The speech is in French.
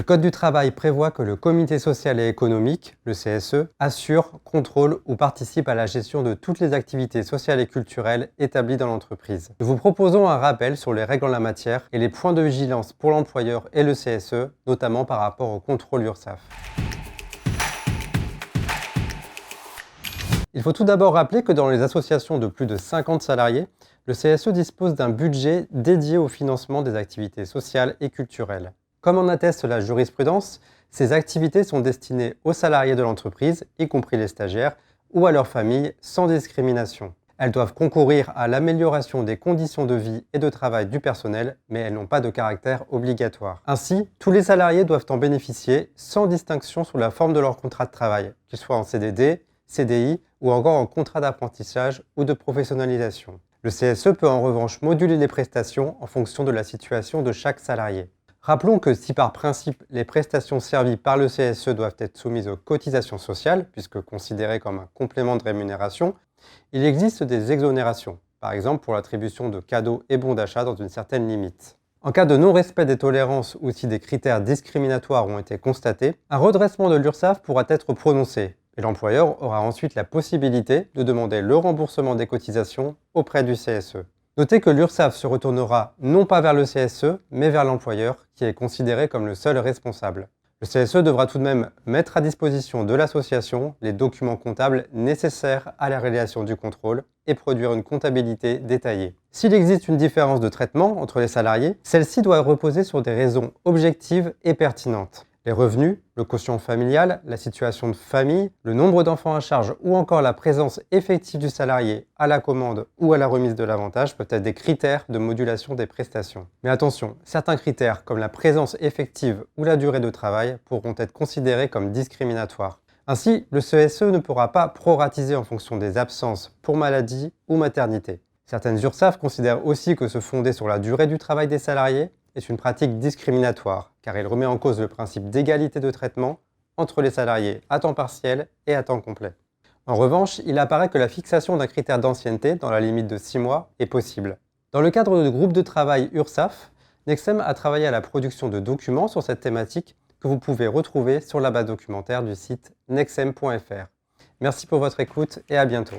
Code du travail prévoit que le comité social et économique, le CSE, assure, contrôle ou participe à la gestion de toutes les activités sociales et culturelles établies dans l'entreprise. Nous vous proposons un rappel sur les règles en la matière et les points de vigilance pour l'employeur et le CSE, notamment par rapport au contrôle URSSAF. Il faut tout d'abord rappeler que dans les associations de plus de 50 salariés, le CSE dispose d'un budget dédié au financement des activités sociales et culturelles. Comme en atteste la jurisprudence, ces activités sont destinées aux salariés de l'entreprise, y compris les stagiaires, ou à leurs familles, sans discrimination. Elles doivent concourir à l'amélioration des conditions de vie et de travail du personnel, mais elles n'ont pas de caractère obligatoire. Ainsi, tous les salariés doivent en bénéficier sans distinction sous la forme de leur contrat de travail, qu'ils soient en CDD, CDI ou encore en contrat d'apprentissage ou de professionnalisation. Le CSE peut en revanche moduler les prestations en fonction de la situation de chaque salarié. Rappelons que si par principe les prestations servies par le CSE doivent être soumises aux cotisations sociales, puisque considérées comme un complément de rémunération, il existe des exonérations, par exemple pour l'attribution de cadeaux et bons d'achat dans une certaine limite. En cas de non-respect des tolérances ou si des critères discriminatoires ont été constatés, un redressement de l'URSSAF pourra être prononcé, et l'employeur aura ensuite la possibilité de demander le remboursement des cotisations auprès du CSE. Notez que l'URSSAF se retournera non pas vers le CSE, mais vers l'employeur, qui est considéré comme le seul responsable. Le CSE devra tout de même mettre à disposition de l'association les documents comptables nécessaires à la réalisation du contrôle et produire une comptabilité détaillée. S'il existe une différence de traitement entre les salariés, celle-ci doit reposer sur des raisons objectives et pertinentes. Les revenus, le quotient familial, la situation de famille, le nombre d'enfants à charge ou encore la présence effective du salarié à la commande ou à la remise de l'avantage peuvent être des critères de modulation des prestations. Mais attention, certains critères comme la présence effective ou la durée de travail pourront être considérés comme discriminatoires. Ainsi, le CSE ne pourra pas proratiser en fonction des absences pour maladie ou maternité. Certaines URSSAF considèrent aussi que se fonder sur la durée du travail des salariés est une pratique discriminatoire, car il remet en cause le principe d'égalité de traitement entre les salariés à temps partiel et à temps complet. En revanche, il apparaît que la fixation d'un critère d'ancienneté dans la limite de 6 mois est possible. Dans le cadre de groupes de travail URSSAF, Nexem a travaillé à la production de documents sur cette thématique que vous pouvez retrouver sur la base documentaire du site nexem.fr. Merci pour votre écoute et à bientôt.